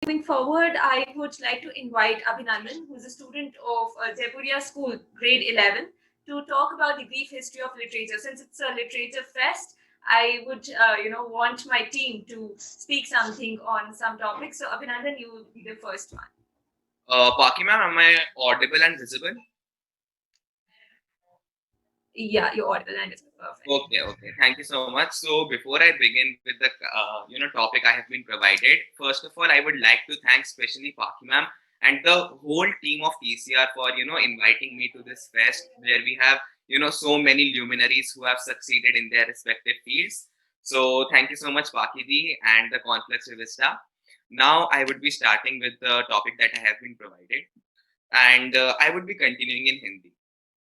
moving forward, I would like to invite Abhinandan, who is a student of Jaipuria School, grade 11, to talk about the brief history of literature. Since it's a literature fest, I would, want my team to speak something on some topics. So, Abhinandan, you will be the first one. Paki ma'am, am I audible and visible? Yeah, you're audible and it's perfect. Okay. Thank you so much. So before I begin with the topic I have been provided, first of all, I would like to thank especially Paki ma'am and the whole team of TCR for inviting me to this fest where we have so many luminaries who have succeeded in their respective fields. So thank you so much, Paki ji and the Conflux Revista. Now I would be starting with the topic that I have been provided, and I would be continuing in Hindi.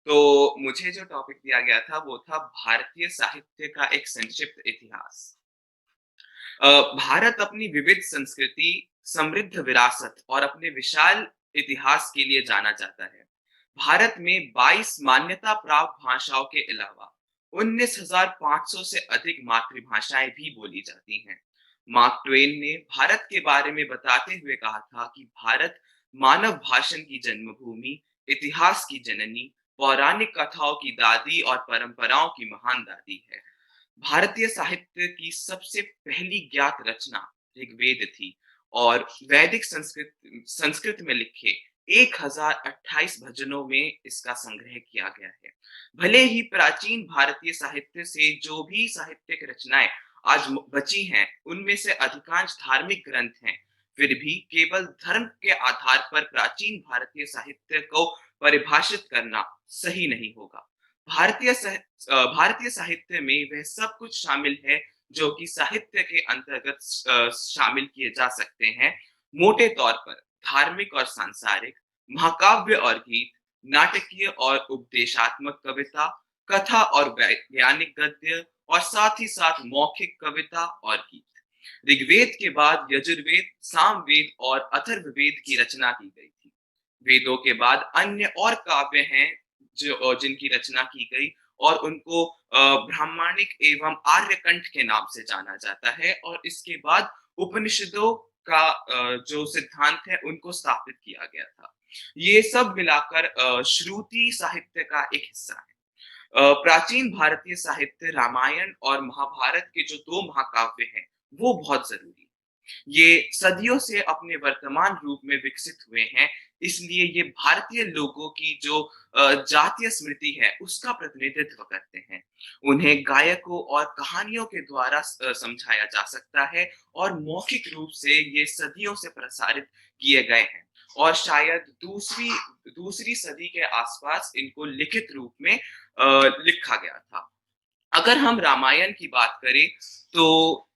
तो मुझे जो topic दिया गया था वो था भारतीय साहित्य का एक संक्षिप्त इतिहास। भारत अपनी विविध संस्कृति, समृद्ध विरासत और अपने विशाल इतिहास के लिए जाना जाता है। भारत में 22 मान्यता प्राप्त भाषाओं के अलावा 19,500 से अधिक मातृभाषाएं भी बोली जाती हैं। मार्क ट्वेन ने भारत के बारे में बताते हुए कहा था कि भारत मानव भाषण की जन्मभूमि, इतिहास की जननी, पौराणिक कथाओं की दादी और परंपराओं की महान दादी है। भारतीय साहित्य की सबसे पहली ज्ञात रचना ऋग्वेद थी और वैदिक संस्कृत संस्कृत में लिखे 1028 भजनों में इसका संग्रह किया गया है। भले ही प्राचीन भारतीय साहित्य से जो भी साहित्यिक रचनाएं आज बची हैं, उनमें से अधिकांश धार्मिक ग्रंथ हैं, फिर भी केवल धर्म के आधार पर प्राचीन भारतीय साहित्य को परिभाषित करना सही नहीं होगा। भारतीय साहित्य में वह सब कुछ शामिल है जो कि साहित्य के अंतर्गत शामिल किए जा सकते हैं। मोटे तौर पर धार्मिक और सांसारिक, महाकाव्य और गीत, नाटकीय और उपदेशात्मक कविता, कथा और वैज्ञानिक गद्य और साथ ही साथ मौखिक कविता और गीत। ऋग्वेद के बाद यजुर्वेद, सामवेद और अथर्ववेद की रचना की गई थी। वेदों के बाद अन्य और काव्य हैं जो जिनकी रचना की गई और उनको ब्राह्मणिक एवं आर्यकंठ के नाम से जाना जाता है और इसके बाद उपनिषदों का जो सिद्धांत है उनको स्थापित किया गया था। ये सब मिलाकर श्रुति साहित्य का एक हिस्सा है। प्राचीन भारतीय साहित्य रामायण और महाभारत के जो दो महाकाव्य हैं वो बहुत जरूरी है। ये सदियों से अपने वर्तमान रूप में विकसित हुए हैं, इसलिए ये भारतीय लोगों की जो जातीय स्मृति है उसका प्रतिनिधित्व करते हैं। उन्हें गायकों और कहानियों के द्वारा समझाया जा सकता है और मौखिक रूप से ये सदियों से प्रसारित किए गए हैं और शायद दूसरी दूसरी सदी के आसपास इनको लिखित रूप में लिखा गया था। अगर हम रामायण की बात करें तो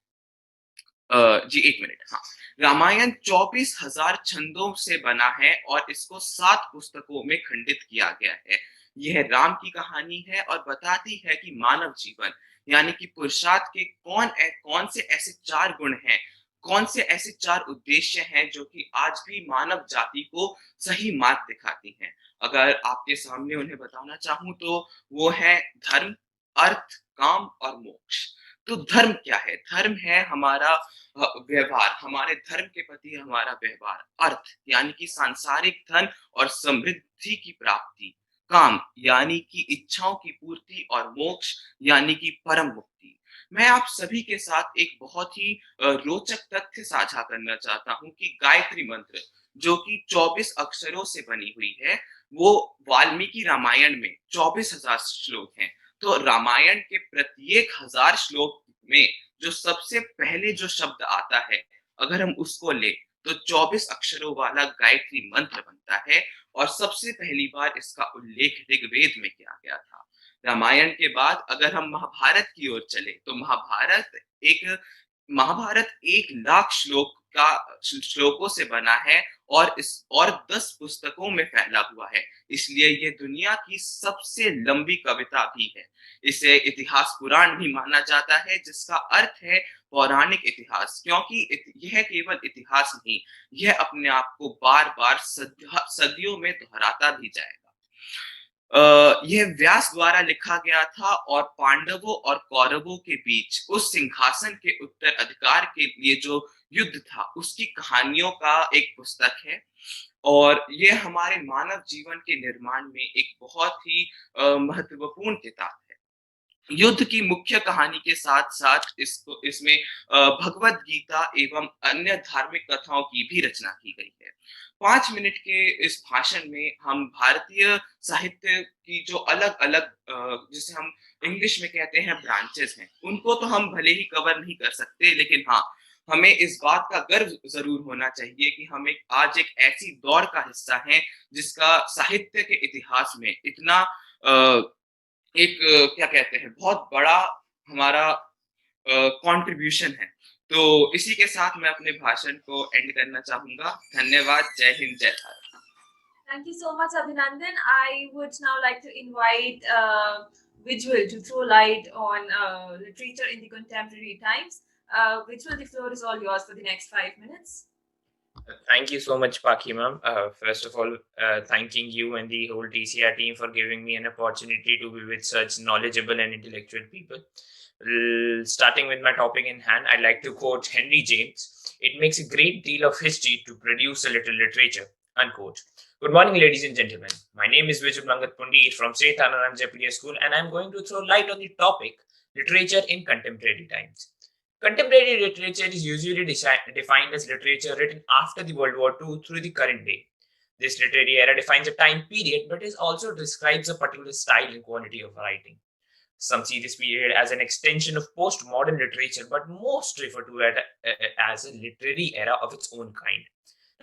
जी एक मिनट, हाँ, रामायण 24,000 छंदों से बना है और इसको 7 पुस्तकों में खंडित किया गया है। यह राम की कहानी है और बताती है कि मानव जीवन यानी कि पुरुषार्थ के कौन से ऐसे 4 गुण हैं, कौन से ऐसे 4 उद्देश्य हैं जो कि आज भी मानव जाति को सही मार्ग दिखाती हैं। अगर आपके सामने उन्हें बताना चाहूं तो वो है धर्म, अर्थ, काम और मोक्ष। तो धर्म क्या है? धर्म है हमारा व्यवहार, हमारे धर्म के प्रति हमारा व्यवहार। अर्थ यानी कि सांसारिक धन और समृद्धि की प्राप्ति। काम यानी कि इच्छाओं की पूर्ति और मोक्ष यानी कि परम मुक्ति। मैं आप सभी के साथ एक बहुत ही रोचक तथ्य साझा करना चाहता हूं कि गायत्री मंत्र जो कि 24 अक्षरों से बनी हुई है, वो वाल्मीकि रामायण में 24,000 श्लोक हैं। तो रामायण के प्रत्येक 1000 श्लोक में जो सबसे पहले जो शब्द आता है, अगर हम उसको ले तो 24 अक्षरों वाला गायत्री मंत्र बनता है और सबसे पहली बार इसका उल्लेख ऋग्वेद में किया गया था। रामायण के बाद अगर हम महाभारत की ओर चले तो महाभारत 1 लाख श्लोकों से बना है और 10 पुस्तकों में फैला हुआ है, इसलिए ये दुनिया की सबसे लंबी कविता भी है। इसे इतिहास पुराण भी माना जाता है जिसका अर्थ है पौराणिक इतिहास, क्योंकि यह केवल इतिहास नहीं, यह अपने आप को बार बार सदियों में दोहराता भी जाएगा। यह व्यास द्वारा लिखा गया था और पांडवों और कौरवों के बीच उस सिंहासन के उत्तराधिकार के लिए जो युद्ध था, उसकी कहानियों का एक पुस्तक है। और ये हमारे मानव जीवन के निर्माण में एक बहुत ही महत्वपूर्ण किताब है। युद्ध की मुख्य कहानी के साथ-साथ इसमें भगवद गीता एवं अन्य धार्मिक कथाओं की भी रचना की गई है। 5 मिनट के इस भाषण में हम भारतीय साहित्य की जो अलग-अलग जिसे हम इंग्लिश में कहते हैं ब्रांचेज़ हैं, उनको तो हम भले ही कवर नहीं कर सकते, लेकिन हाँ, हमें इस बात का गर्व ज़रूर होना चाहिए कि हम आज एक ऐसी दौर का हिस्सा हैं, जिसका साहित्य के इतिहास में इतना एक क्या कहते हैं बहुत बड़ा हमारा कंट्रीब्यूशन है। तो इसी के साथ मैं अपने भाषण को एंड करना चाहूँगा। धन्यवाद। जय हिंद, जय Bharat. Thank you so much, Abhinandan. I would now like to invite Visual to throw light on literature in the contemporary times. Visual, the floor is all yours for the next 5 minutes. Thank you so much, Paki ma'am. First of all, thanking you and the whole TCR team for giving me an opportunity to be with such knowledgeable and intellectual people. Starting with my topic in hand, I'd like to quote Henry James. It makes a great deal of history to produce a little literature. Unquote. Good morning, ladies and gentlemen. My name is Vijay Blangat Pundir from St. Anand Jaipuriya School, and I'm going to throw light on the topic literature in contemporary times. Contemporary literature is usually defined as literature written after the World War II through the current day. This literary era defines a time period, but it also describes a particular style and quality of writing. Some see this period as an extension of postmodern literature, but most refer to it as a literary era of its own kind.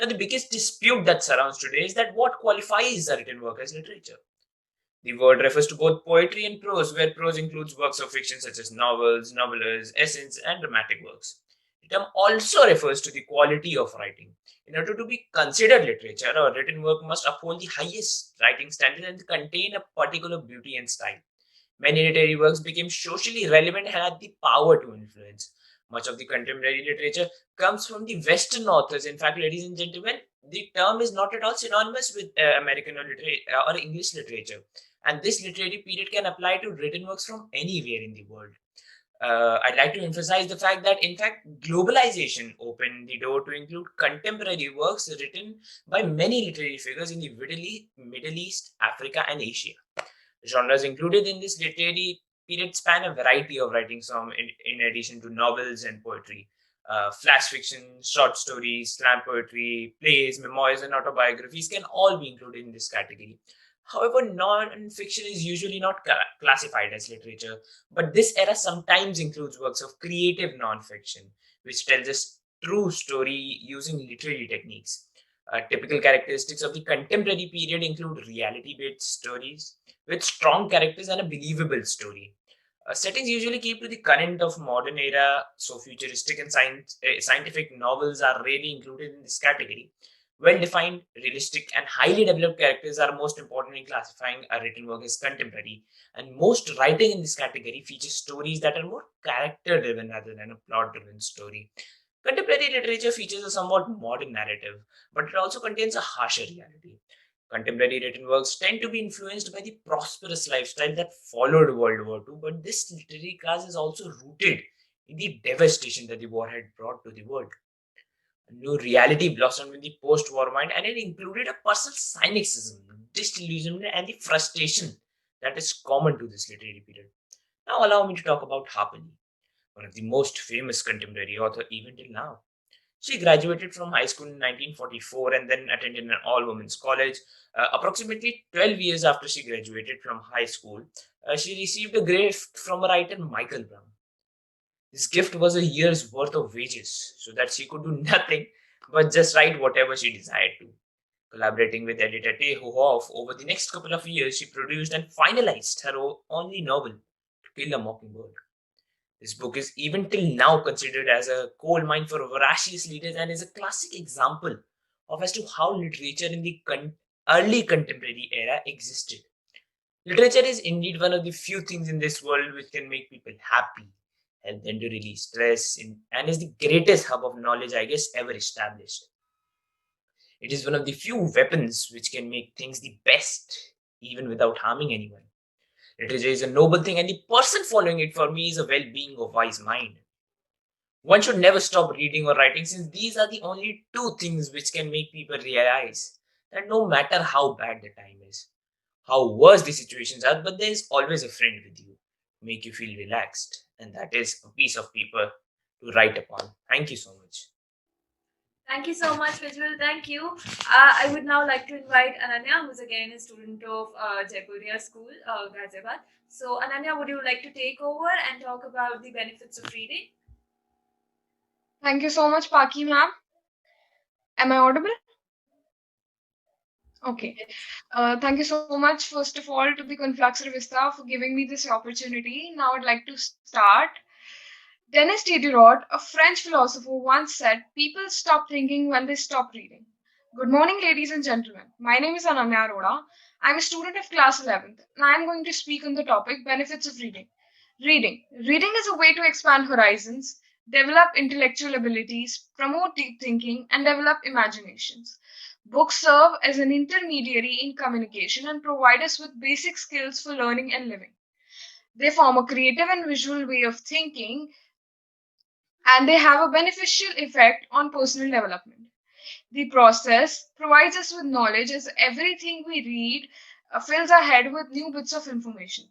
Now, the biggest dispute that surrounds today is that what qualifies a written work as literature. The word refers to both poetry and prose, where prose includes works of fiction such as novels, novellas, essays, and dramatic works. The term also refers to the quality of writing. In order to be considered literature, a written work must uphold the highest writing standards and contain a particular beauty and style. Many literary works became socially relevant and had the power to influence. Much of the contemporary literature comes from the Western authors. In fact, ladies and gentlemen, the term is not at all synonymous with American or English literature. And this literary period can apply to written works from anywhere in the world. I'd like to emphasize the fact that, in fact, globalization opened the door to include contemporary works written by many literary figures in the Middle East, Africa, and Asia. Genres included in this literary period span a variety of writings in addition to novels and poetry. Flash fiction, short stories, slam poetry, plays, memoirs, and autobiographies can all be included in this category. However, non-fiction is usually not classified as literature, but this era sometimes includes works of creative non-fiction, which tells a true story using literary techniques. Typical characteristics of the contemporary period include reality-based stories with strong characters and a believable story. Settings usually keep to the current of modern era, so futuristic and scientific novels are rarely included in this category. Well-defined, realistic, and highly developed characters are most important in classifying a written work as contemporary, and most writing in this category features stories that are more character-driven rather than a plot-driven story. Contemporary literature features a somewhat modern narrative, but it also contains a harsher reality. Contemporary written works tend to be influenced by the prosperous lifestyle that followed World War II, but this literary class is also rooted in the devastation that the war had brought to the world. A new reality blossomed in the post-war mind, and it included a personal cynicism, disillusionment, and the frustration that is common to this literary period. Now, allow me to talk about Harper Lee, one of the most famous contemporary author even till now. She graduated from high school in 1944 and then attended an all-women's college. Approximately 12 years after she graduated from high school, she received a gift from a writer, Michael Brown. This gift was a year's worth of wages so that she could do nothing but just write whatever she desired to. Collaborating with editor Tay Ho Hoff, over the next couple of years, she produced and finalized her only novel, To Kill a Mockingbird. This book is even till now considered as a coal mine for voracious readers and is a classic example of as to how literature in the early contemporary era existed. Literature is indeed one of the few things in this world which can make people happy, help them to release stress, and is the greatest hub of knowledge, I guess, ever established. It is one of the few weapons which can make things the best, even without harming anyone. Literature is a noble thing, and the person following it for me is a well being of wise mind. One should never stop reading or writing, since these are the only two things which can make people realize that no matter how bad the time is, how worse the situations are, but there is always a friend with you to make you feel relaxed. And that is a piece of paper to write upon. Thank you so much. Thank you so much, Vijwal. Thank you. I would now like to invite Ananya, who's again a student of Jaipuria School, Ghaziabad. So, Ananya, would you like to take over and talk about the benefits of reading? Thank you so much, Paki ma'am. Am I audible? Okay. Thank you so much, first of all, to the Conflux Revista for giving me this opportunity. Now I'd like to start. Denis Diderot, a French philosopher, once said, "People stop thinking when they stop reading." Good morning, ladies and gentlemen. My name is Ananya Arora. I'm a student of class 11th, and I'm going to speak on the topic benefits of reading. Reading. Reading is a way to expand horizons, develop intellectual abilities, promote deep thinking, and develop imaginations. Books serve as an intermediary in communication and provide us with basic skills for learning and living. They form a creative and visual way of thinking, and they have a beneficial effect on personal development. The process provides us with knowledge as everything we read fills our head with new bits of information.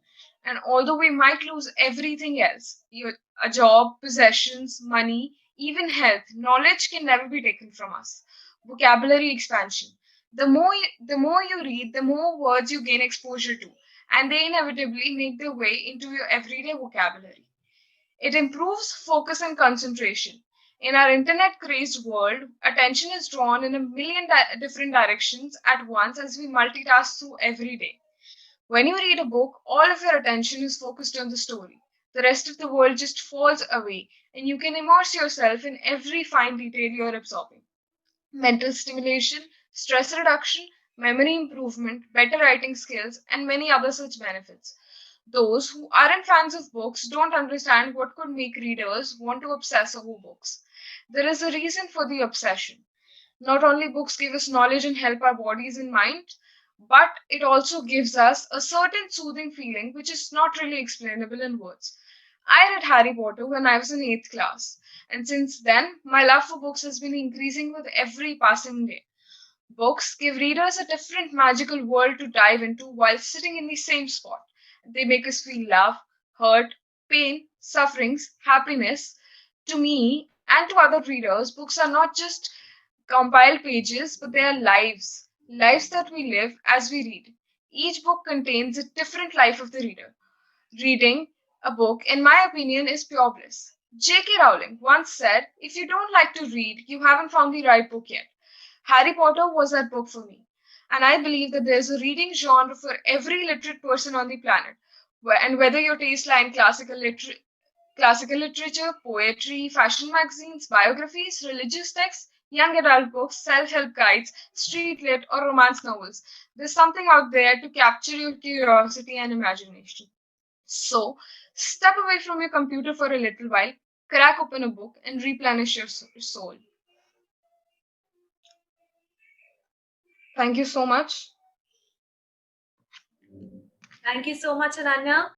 And although we might lose everything else, a job, possessions, money, even health, knowledge can never be taken from us. Vocabulary expansion. The more you read, the more words you gain exposure to, and they inevitably make their way into your everyday vocabulary. It improves focus and concentration. In our internet crazed world, attention is drawn in a million different directions at once as we multitask through every day. When you read a book, all of your attention is focused on the story. The rest of the world just falls away, and you can immerse yourself in every fine detail you're absorbing. Mental stimulation, stress reduction, memory improvement, better writing skills, and many other such benefits. Those who aren't fans of books don't understand what could make readers want to obsess over books. There is a reason for the obsession. Not only books give us knowledge and help our bodies and minds, but it also gives us a certain soothing feeling which is not really explainable in words. I read Harry Potter when I was in 8th class, and since then, my love for books has been increasing with every passing day. Books give readers a different magical world to dive into while sitting in the same spot. They make us feel love, hurt, pain, sufferings, happiness. To me and to other readers, books are not just compiled pages, but they are lives, lives that we live as we read. Each book contains a different life of the reader. Reading a book, in my opinion, is pure bliss. J.K. Rowling once said, "If you don't like to read, you haven't found the right book yet." Harry Potter was that book for me. And I believe that there's a reading genre for every literate person on the planet. And whether your tastes lie in classical literature, poetry, fashion magazines, biographies, religious texts, young adult books, self help guides, street lit, or romance novels, there's something out there to capture your curiosity and imagination. So, step away from your computer for a little while, crack open a book, and replenish your soul. Thank you so much. Thank you so much, Ananya.